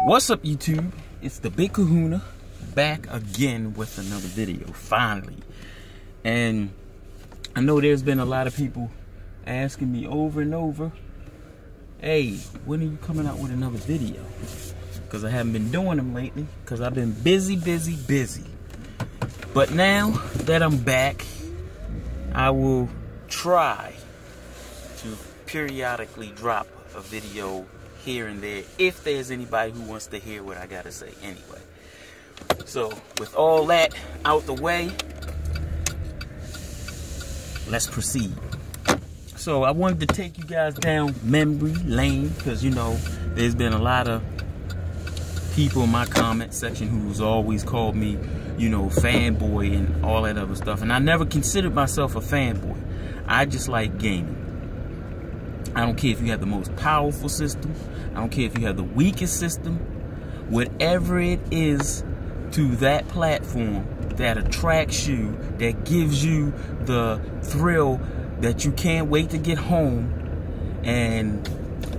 What's up, YouTube? It's the Big Kahuna back again with another video, finally. And I know there's been a lot of people asking me over and over, hey, when are you coming out with another video? Because I haven't been doing them lately, because I've been busy. But now that I'm back, I will try to periodically drop a video here and there if there's anybody who wants to hear what I gotta say anyway. So with all that out the way, let's proceed. So I wanted to take you guys down memory lane because, you know, there's been a lot of people in my comment section who's always called me, you know, fanboy and all that other stuff, and I never considered myself a fanboy. I just like gaming. I don't care if you have the most powerful system. I don't care if you have the weakest system. Whatever it is to that platform that attracts you, that gives you the thrill that you can't wait to get home and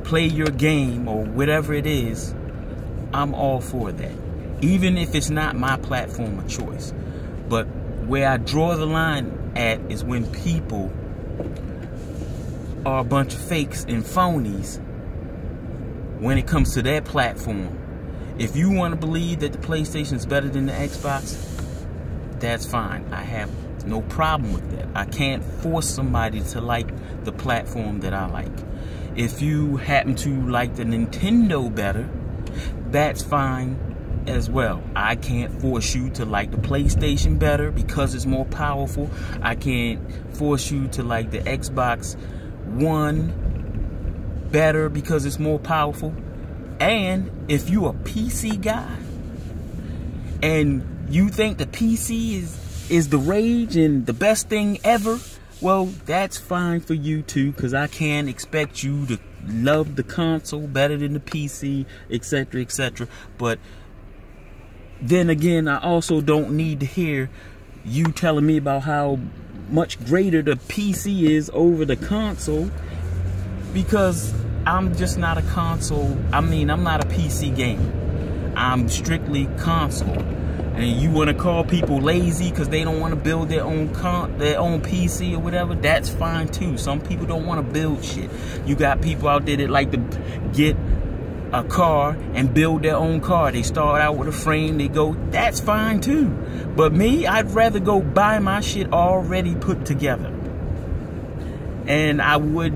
play your game or whatever it is, I'm all for that. Even if it's not my platform of choice. But where I draw the line at is when people are a bunch of fakes and phonies when it comes to their platform. If you want to believe that the PlayStation is better than the Xbox, that's fine. I have no problem with that. I can't force somebody to like the platform that I like. If you happen to like the Nintendo better, that's fine as well. I can't force you to like the PlayStation better because it's more powerful. I can't force you to like the Xbox One better because it's more powerful. And if you a PC guy and you think the PC is the rage and the best thing ever, well, that's fine for you too, because I can't expect you to love the console better than the PC, etc., etc. But then again, I also don't need to hear you telling me about how much greater the PC is over the console, because I'm just not a console. I'm not a PC gamer. I'm strictly console. And you want to call people lazy because they don't want to build their own PC or whatever, that's fine too. Some people don't want to build shit. You got people out there that like to get a car and build their own car. They start out with a frame, they go, that's fine too. But me, I'd rather go buy my shit already put together. And I would,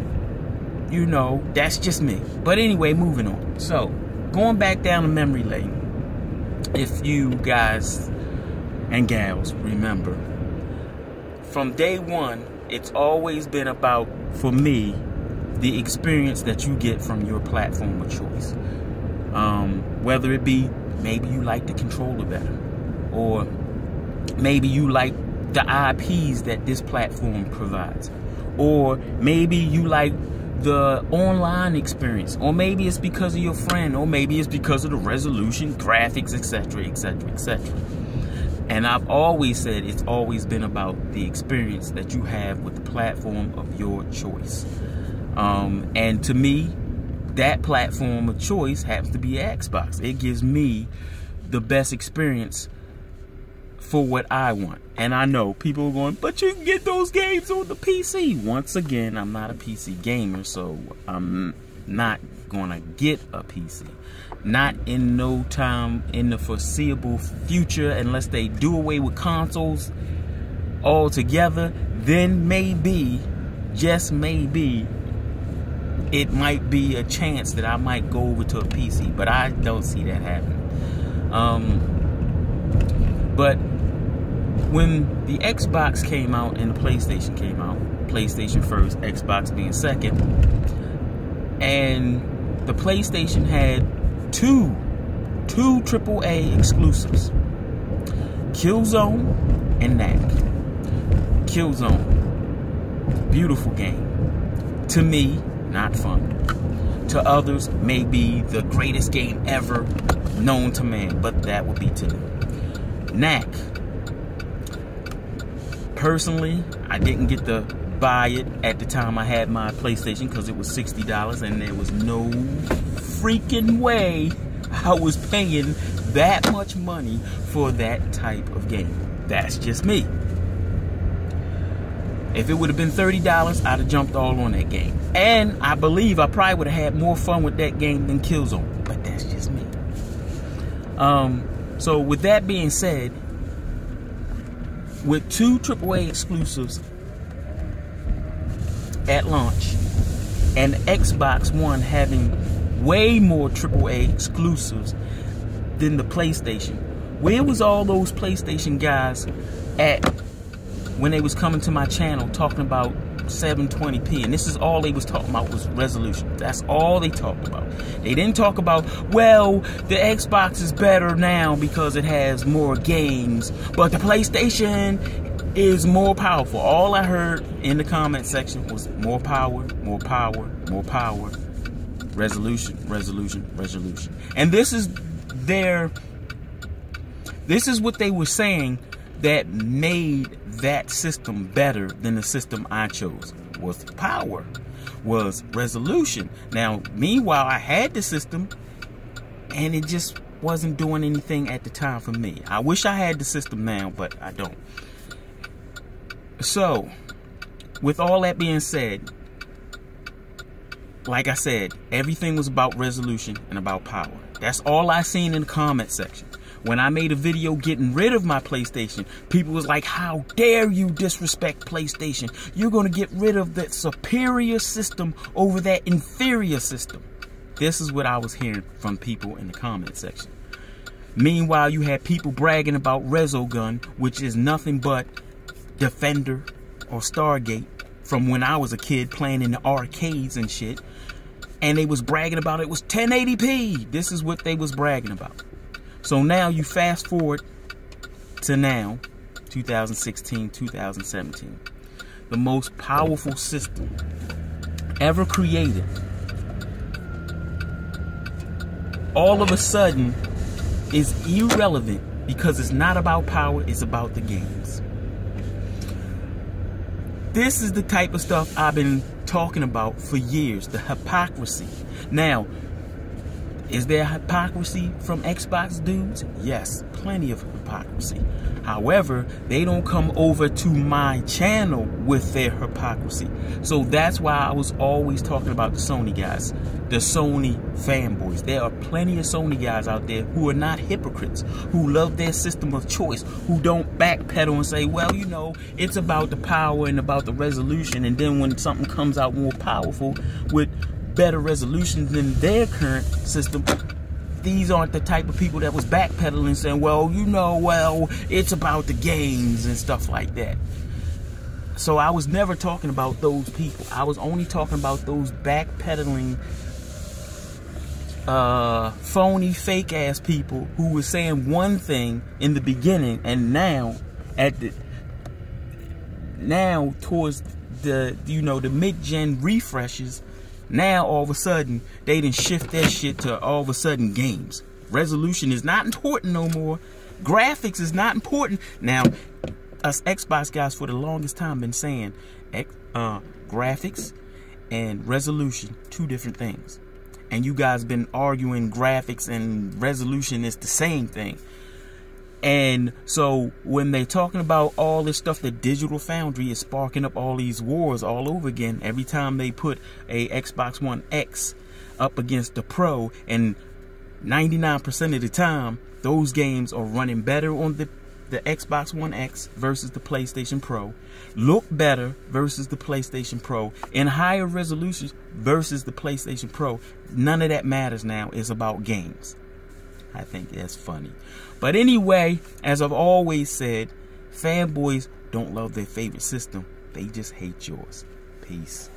you know, that's just me. But anyway, moving on. So, going back down the memory lane. If you guys and gals remember, from day one, it's always been about, for me, the experience that you get from your platform of choice. Whether it be, maybe you like the controller better, or maybe you like the IPs that this platform provides, or maybe you like the online experience, or maybe it's because of your friend, or maybe it's because of the resolution, graphics, etc., etc., etc. And I've always said it's always been about the experience that you have with the platform of your choice. And to me, that platform of choice happens to be Xbox. It gives me the best experience for what I want. And I know people are going, but you can get those games on the PC. Once again, I'm not a PC gamer, so I'm not gonna get a PC. Not in no time in the foreseeable future, unless they do away with consoles altogether. Then maybe, just maybe, it might be a chance that I might go over to a PC, but I don't see that happening. But when the Xbox came out and the PlayStation came out, PlayStation first, Xbox being second, and the PlayStation had two AAA exclusives, Killzone and Knack. Killzone, beautiful game. To me, not fun. To others, may be the greatest game ever known to man, but that would be to them. Knack, personally, I didn't get to buy it at the time I had my PlayStation because it was $60 and there was no freaking way I was paying that much money for that type of game. That's just me. If it would have been $30, I'd have jumped all on that game. And I believe I probably would have had more fun with that game than Killzone. But that's just me. So with that being said, with 2 AAA exclusives at launch, and Xbox One having way more AAA exclusives than the PlayStation, where was all those PlayStation guys at when they was coming to my channel talking about 720p? And this is all they was talking about, was resolution. That's all they talked about. They didn't talk about, well, the Xbox is better now because it has more games, but the PlayStation is more powerful. All I heard in the comment section was more power, more power, more power, resolution, resolution, resolution. And this is what they were saying that made that system better than the system I chose. Was power, was resolution. Now, meanwhile, I had the system and it just wasn't doing anything at the time for me. I wish I had the system now, but I don't. So, with all that being said, like I said, everything was about resolution and about power. That's all I seen in the comment section. When I made a video getting rid of my PlayStation, people was like, how dare you disrespect PlayStation? You're going to get rid of that superior system over that inferior system. This is what I was hearing from people in the comment section. Meanwhile, you had people bragging about Resogun, which is nothing but Defender or Stargate from when I was a kid playing in the arcades and shit. And they was bragging about it was 1080p. This is what they was bragging about. So now you fast forward to now, 2016, 2017. The most powerful system ever created, all of a sudden is irrelevant because it's not about power, it's about the games. This is the type of stuff I've been talking about for years, the hypocrisy. Now, is there hypocrisy from Xbox dudes? Yes, plenty of hypocrisy. However, they don't come over to my channel with their hypocrisy. So that's why I was always talking about the Sony guys, the Sony fanboys. There are plenty of Sony guys out there who are not hypocrites, who love their system of choice, who don't backpedal and say, well, you know, it's about the power and about the resolution. And then when something comes out more powerful with better resolution than their current system, these aren't the type of people that was backpedaling saying, well, you know, well, it's about the games and stuff like that. So I was never talking about those people. I was only talking about those backpedaling, phony, fake ass people who were saying one thing in the beginning, and now towards the, you know, the mid-gen refreshes, now all of a sudden they didn't shift their shit to all of a sudden games. Resolution is not important no more. Graphics is not important. Now, us Xbox guys for the longest time been saying graphics and resolution, two different things. And you guys been arguing graphics and resolution is the same thing. And so when they're talking about all this stuff, the Digital Foundry is sparking up all these wars all over again. Every time they put a Xbox One X up against the Pro, and 99% of the time, those games are running better on the Xbox One X versus the PlayStation Pro, look better versus the PlayStation Pro, and higher resolutions versus the PlayStation Pro. None of that matters now. It's about games. I think that's funny. But anyway, as I've always said, fanboys don't love their favorite system. They just hate yours. Peace.